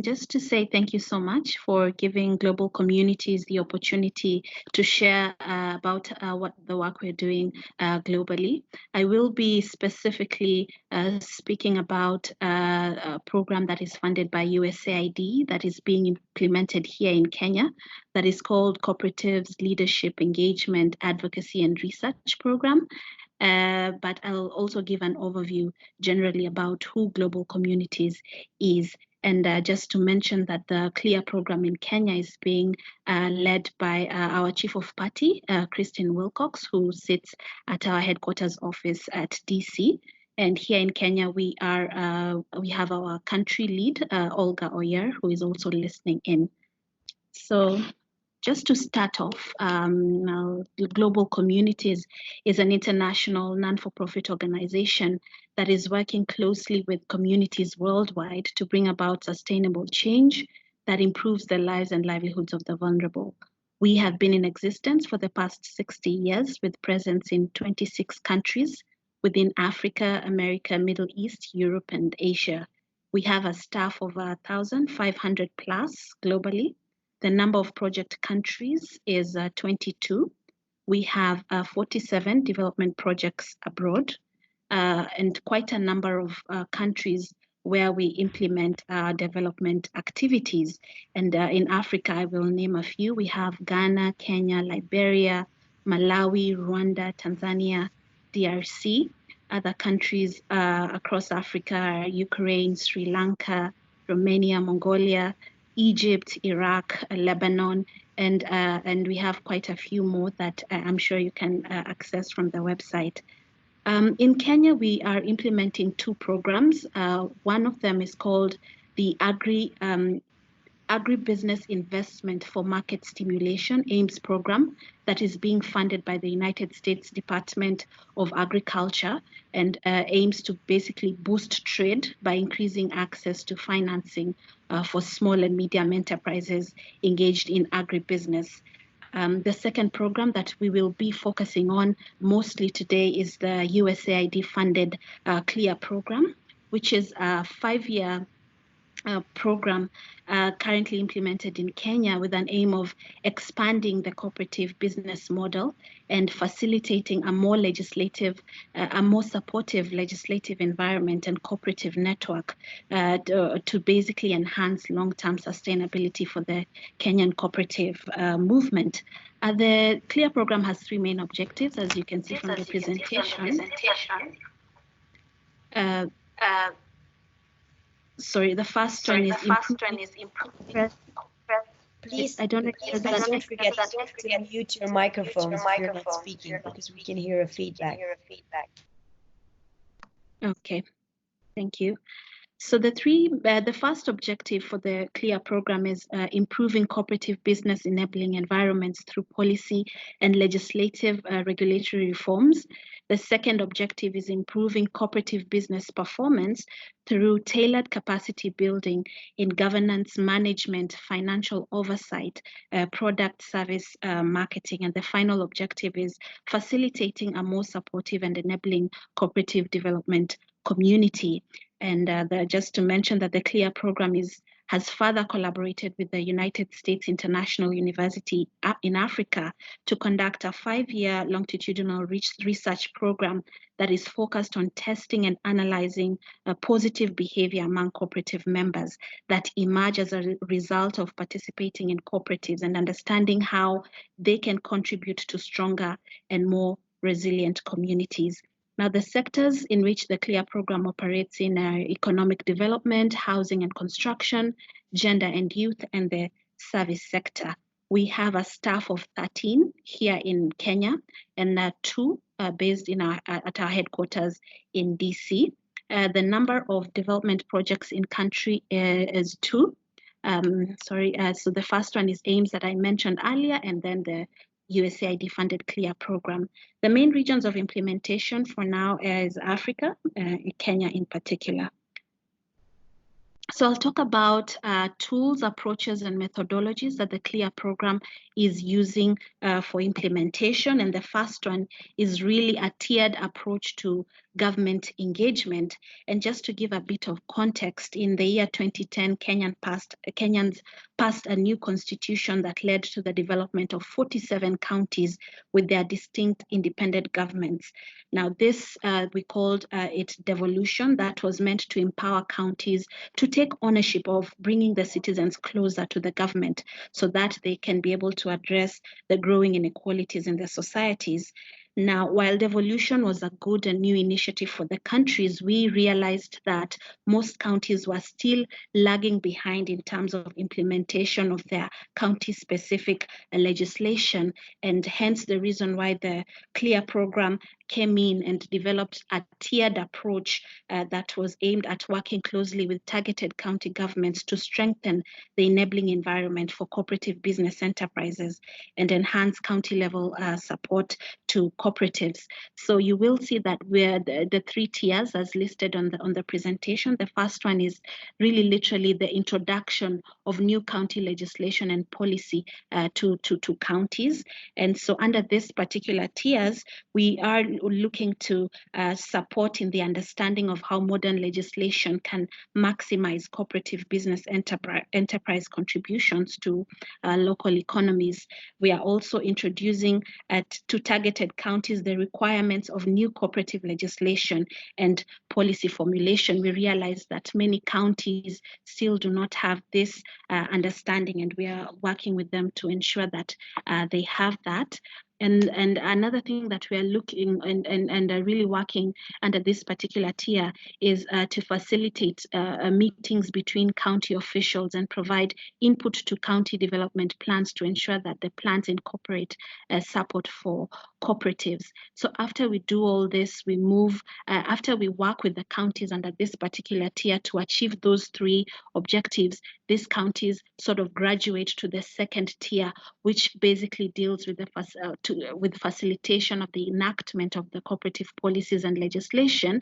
Just to say thank you so much for giving global communities the opportunity to share about what the work we're doing globally. I will be specifically speaking about a program that is funded by USAID that is being implemented here in Kenya that is called Cooperatives Leadership Engagement Advocacy and Research Program. But I'll also give an overview generally about who Global Communities is. And just to mention that the CLEAR program in Kenya is being led by our Chief of Party, Christine Wilcox, who sits at our headquarters office at DC. And here in Kenya, we have our country lead, Olga Oyer, who is also listening in. So just to start off, Global Communities is an international non-for-profit organization that is working closely with communities worldwide to bring about sustainable change that improves the lives and livelihoods of the vulnerable. We have been in existence for the past 60 years with presence in 26 countries within Africa, America, Middle East, Europe, and Asia. We have a staff of 1,500 plus globally. The number of project countries is 22. We have 47 development projects abroad and quite a number of countries where we implement development activities. And in Africa, I will name a few. We have Ghana, Kenya, Liberia, Malawi, Rwanda, Tanzania, DRC. Other countries across Africa are Ukraine, Sri Lanka, Romania, Mongolia, Egypt, Iraq, Lebanon, and we have quite a few more that I'm sure you can access from the website. In Kenya, we are implementing two programs. One of them is called the Agribusiness Investment for Market Stimulation, AIMS program, that is being funded by the United States Department of Agriculture and aims to basically boost trade by increasing access to financing for small and medium enterprises engaged in agribusiness. The second program that we will be focusing on mostly today is the USAID funded CLEAR program, which is a 5-year program currently implemented in Kenya with an aim of expanding the cooperative business model and facilitating a more supportive legislative environment and cooperative network to basically enhance long-term sustainability for the Kenyan cooperative movement. The CLEAR program has 3 main objectives, as you can see from the presentation. Sorry, the first one is Please, don't forget to mute your microphones if you're not speaking, because we can hear a feedback. Okay, thank you. So the first objective for the CLEAR program is improving cooperative business enabling environments through policy and legislative regulatory reforms. The second objective is improving cooperative business performance through tailored capacity building in governance, management, financial oversight, product service marketing. And the final objective is facilitating a more supportive and enabling cooperative development community. And just to mention that the CLEAR program has further collaborated with the United States International University in Africa to conduct a 5-year longitudinal research program that is focused on testing and analyzing positive behavior among cooperative members that emerge as a result of participating in cooperatives and understanding how they can contribute to stronger and more resilient communities. Now, the sectors in which the CLEAR program operates in are economic development, housing and construction, gender and youth, and the service sector. We have a staff of 13 here in Kenya, and 2 based at our headquarters in DC. The number of development projects in country is 2. So the first one is AIMS that I mentioned earlier, and then the USAID funded CLEAR program. The main regions of implementation for now is Africa, Kenya in particular. So I'll talk about tools, approaches, and methodologies that the CLEAR program is using for implementation. And the first one is really a tiered approach to government engagement. And just to give a bit of context, in the year 2010, Kenyans passed a new constitution that led to the development of 47 counties with their distinct independent governments. Now this, we called it devolution. That was meant to empower counties to take ownership of bringing the citizens closer to the government so that they can be able to address the growing inequalities in their societies. Now, while devolution was a good and new initiative for the countries, we realized that most counties were still lagging behind in terms of implementation of their county-specific legislation, and hence the reason why the CLEAR program came in and developed a tiered approach that was aimed at working closely with targeted county governments to strengthen the enabling environment for cooperative business enterprises and enhance county-level support to cooperatives. So you will see that we're the three tiers as listed on the presentation. The first one is really literally the introduction of new county legislation and policy to counties. And so under this particular tiers, we are looking to support in the understanding of how modern legislation can maximize cooperative business enterprise contributions to local economies. We are also introducing to targeted counties the requirements of new cooperative legislation and policy formulation. We realize that many counties still do not have this understanding, and we are working with them to ensure that they have that. And another thing that we are looking and are really working under this particular tier is to facilitate meetings between county officials and provide input to county development plans to ensure that the plans incorporate support for cooperatives. So after we do all this, we move, after we work with the counties under this particular tier to achieve those three objectives, these counties sort of graduate to the second tier, which basically deals with with facilitation of the enactment of the cooperative policies and legislation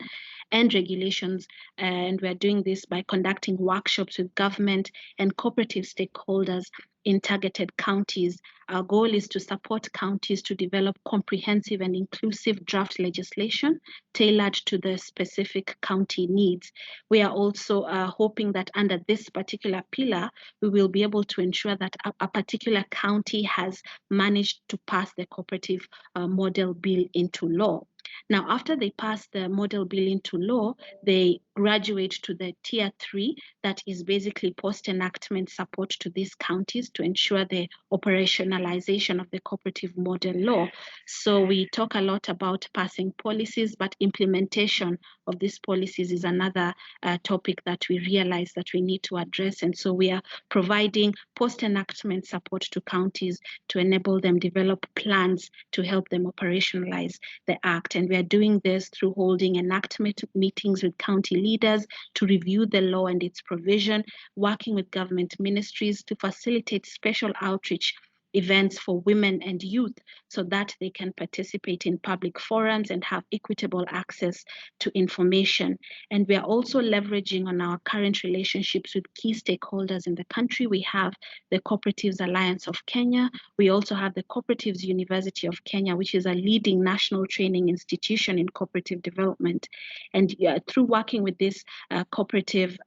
and regulations. And we're doing this by conducting workshops with government and cooperative stakeholders in targeted counties. Our goal is to support counties to develop comprehensive and inclusive draft legislation tailored to the specific county needs. We are also hoping that under this particular pillar, we will be able to ensure that a particular county has managed to pass the cooperative model bill into law. Now, after they pass the model bill into law, they graduate to the tier 3, that is basically post-enactment support to these counties to ensure the operationalization of the cooperative model law. So we talk a lot about passing policies, but implementation of these policies is another topic that we realize that we need to address. And so we are providing post-enactment support to counties to enable them develop plans to help them operationalize the act. And we are doing this through holding enactment meetings with county leaders to review the law and its provision, working with government ministries to facilitate special outreach events for women and youth so that they can participate in public forums and have equitable access to information. And we are also leveraging on our current relationships with key stakeholders in the country. We have the Cooperatives Alliance of Kenya. We also have the Cooperatives University of Kenya, which is a leading national training institution in cooperative development. And through working with these cooperative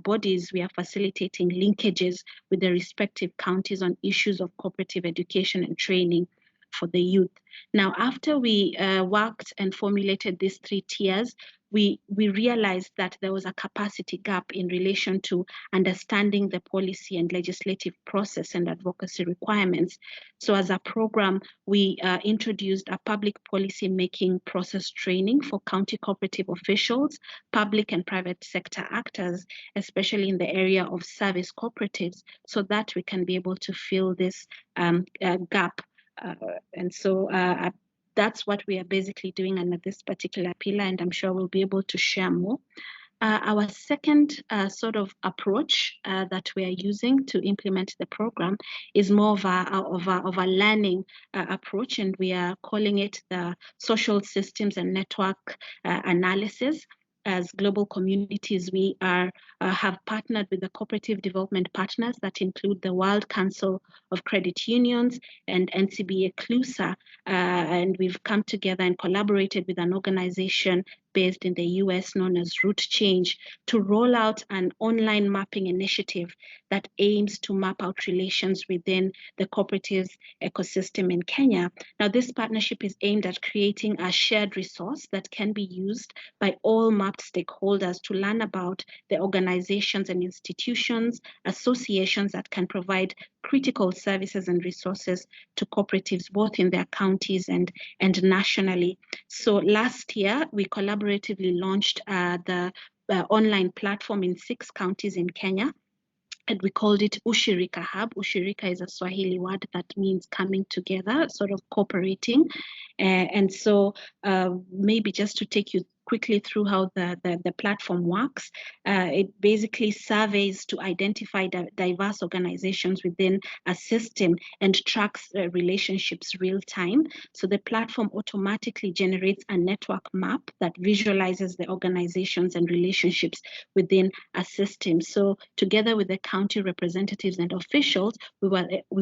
bodies, we are facilitating linkages with the respective counties on issues of cooperative education and training for the youth. Now, after we worked and formulated these 3 tiers, we realized that there was a capacity gap in relation to understanding the policy and legislative process and advocacy requirements. So as a program, we introduced a public policy making process training for county cooperative officials, public and private sector actors, especially in the area of service cooperatives, so that we can be able to fill this gap. And so that's what we are basically doing under this particular pillar, and I'm sure we'll be able to share more. Our second sort of approach that we are using to implement the program is more of a learning approach, and we are calling it the social systems and network analysis. as global communities, we have partnered with the cooperative development partners that include the World Council of Credit Unions and NCBA CLUSA, and we've come together and collaborated with an organization based in the US known as Root Change to roll out an online mapping initiative that aims to map out relations within the cooperatives ecosystem in Kenya. Now, this partnership is aimed at creating a shared resource that can be used by all mapped stakeholders to learn about the organizations and institutions, associations that can provide critical services and resources to cooperatives, both in their counties and nationally. So last year, we collaboratively launched the online platform in 6 counties in Kenya. And we called it Ushirika Hub. Ushirika is a Swahili word that means coming together, sort of cooperating. And so maybe just to take you quickly through how the platform works. It basically surveys to identify diverse organizations within a system and tracks relationships real time. So the platform automatically generates a network map that visualizes the organizations and relationships within a system. So together with the county representatives and officials, we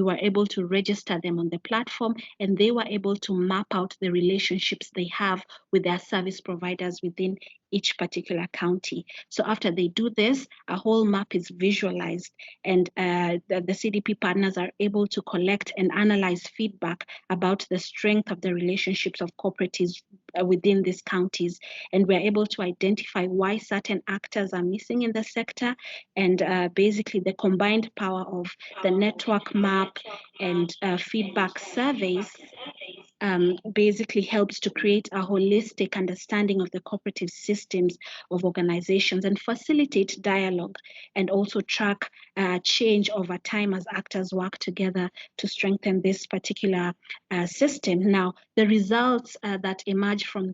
were able to register them on the platform, and they were able to map out the relationships they have with their service providers within each particular county. So after they do this, a whole map is visualized, and the CDP partners are able to collect and analyze feedback about the strength of the relationships of cooperatives within these counties. And we're able to identify why certain actors are missing in the sector, and basically the combined power of the network map and feedback surveys basically helps to create a holistic understanding of the cooperative systems of organizations and facilitate dialogue, and also track change over time as actors work together to strengthen this particular system. Now, the results that emerge from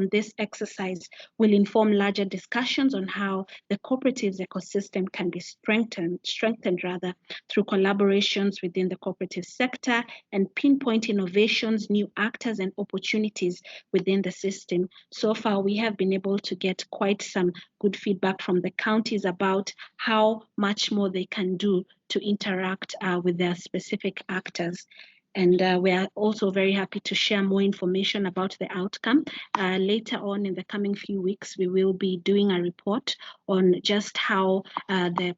this exercise will inform larger discussions on how the cooperatives ecosystem can be strengthened through collaborations within the cooperative sector and pinpoint innovations, new actors and opportunities within the system. So far, we have been able to get quite some good feedback from the counties about how much more they can do to interact with their specific actors. And we are also very happy to share more information about the outcome. Later on in the coming few weeks, we will be doing a report on just how the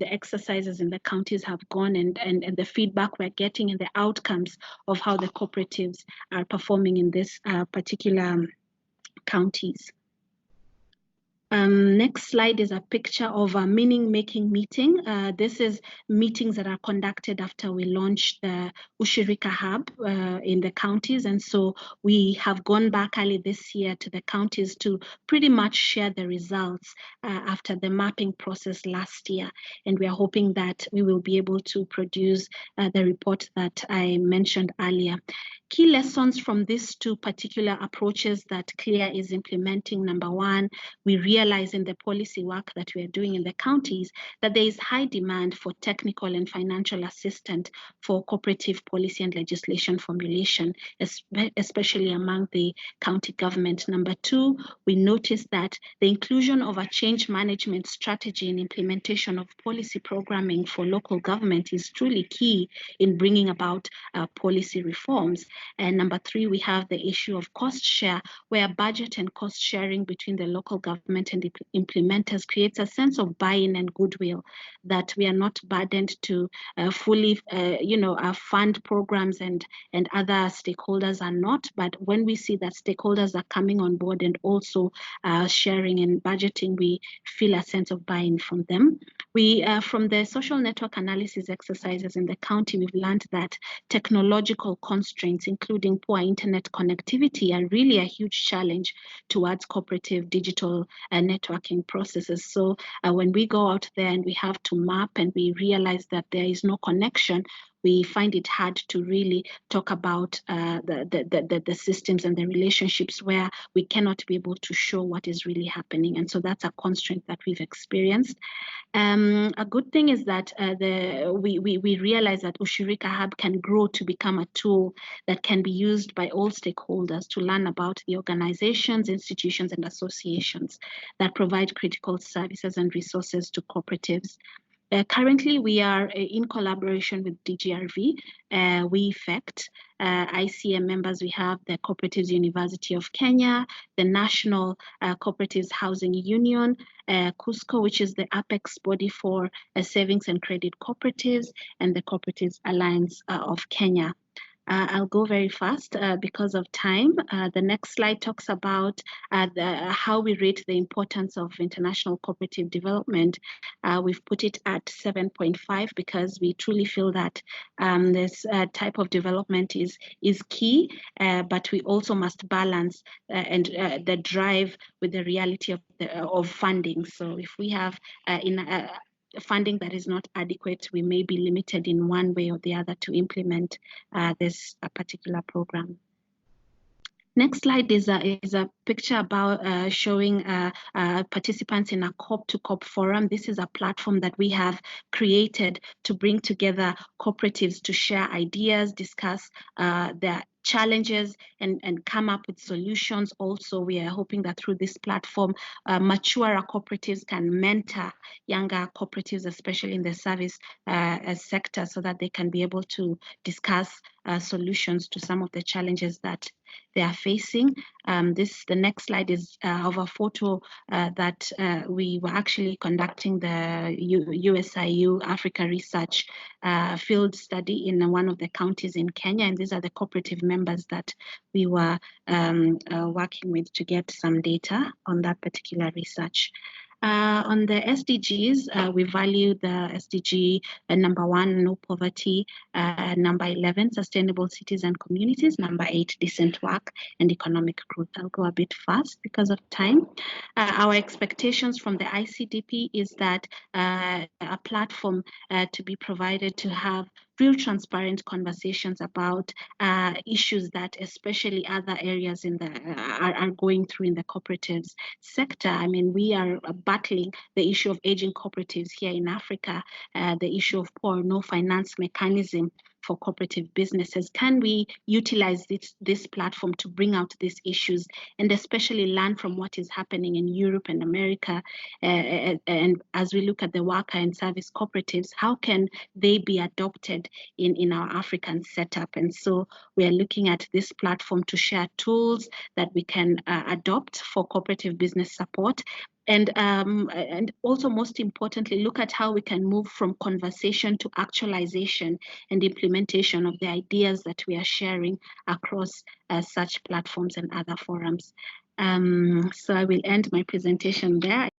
exercises in the counties have gone, and the feedback we're getting and the outcomes of how the cooperatives are performing in this particular counties. Next slide is a picture of a meaning-making meeting. This is meetings that are conducted after we launched the Ushirika Hub in the counties. And so we have gone back early this year to the counties to pretty much share the results after the mapping process last year. And we are hoping that we will be able to produce the report that I mentioned earlier. Key lessons from these 2 particular approaches that CLEAR is implementing. Number 1, we realize in the policy work that we are doing in the counties that there is high demand for technical and financial assistance for cooperative policy and legislation formulation, especially among the county government. Number 2, we noticed that the inclusion of a change management strategy and implementation of policy programming for local government is truly key in bringing about policy reforms. And number 3, we have the issue of cost share, where budget and cost sharing between the local government and the implementers creates a sense of buy-in and goodwill, that we are not burdened to fully, fund programs and other stakeholders are not. But when we see that stakeholders are coming on board and also sharing and budgeting, we feel a sense of buy-in from them. We, from the social network analysis exercises in the county, we've learned that technological constraints, including poor internet connectivity, are really a huge challenge towards cooperative digital networking processes. So when we go out there and we have to map and we realize that there is no connection, we find it hard to really talk about the systems and the relationships where we cannot be able to show what is really happening. And so that's a constraint that we've experienced. A good thing is that we realize that Ushirika Hub can grow to become a tool that can be used by all stakeholders to learn about the organizations, institutions, and associations that provide critical services and resources to cooperatives. Currently, we are in collaboration with DGRV, WeEffect, ICA members. We have the Cooperatives University of Kenya, the National Cooperatives Housing Union, CUSCO, which is the apex body for savings and credit cooperatives, and the Cooperatives Alliance of Kenya. I'll go very fast because of time. The next slide talks about how we rate the importance of international cooperative development. We've put it at 7.5 because we truly feel that this type of development is key, but we also must balance the drive with the reality of funding. So if we have funding that is not adequate, we may be limited in one way or the other to implement this particular program. Next slide is a picture about showing participants in a COP2COP forum. This is a platform that we have created to bring together cooperatives to share ideas, discuss their challenges, and come up with solutions. Also, we are hoping that through this platform, maturer cooperatives can mentor younger cooperatives, especially in the service sector, so that they can be able to discuss solutions to some of the challenges that they are facing. The next slide is of a photo that we were actually conducting the USIU Africa Research field study in one of the counties in Kenya, and these are the cooperative members that we were working with to get some data on that particular research. On the SDGs, we value the SDG number 1, no poverty, number 11, sustainable cities and communities, number 8, decent work and economic growth. I'll go a bit fast because of time. Our expectations from the ICDP is that a platform to be provided to have real transparent conversations about issues that especially other areas in the are going through in the cooperatives sector. I mean, we are battling the issue of aging cooperatives here in Africa, the issue of poor or no finance mechanism for cooperative businesses. Can we utilize this platform to bring out these issues and especially learn from what is happening in Europe and America? And as we look at the worker and service cooperatives, how can they be adopted in our African setup? And so we are looking at this platform to share tools that we can adopt for cooperative business support. And also, most importantly, look at how we can move from conversation to actualization and implementation of the ideas that we are sharing across such platforms and other forums. So I will end my presentation there.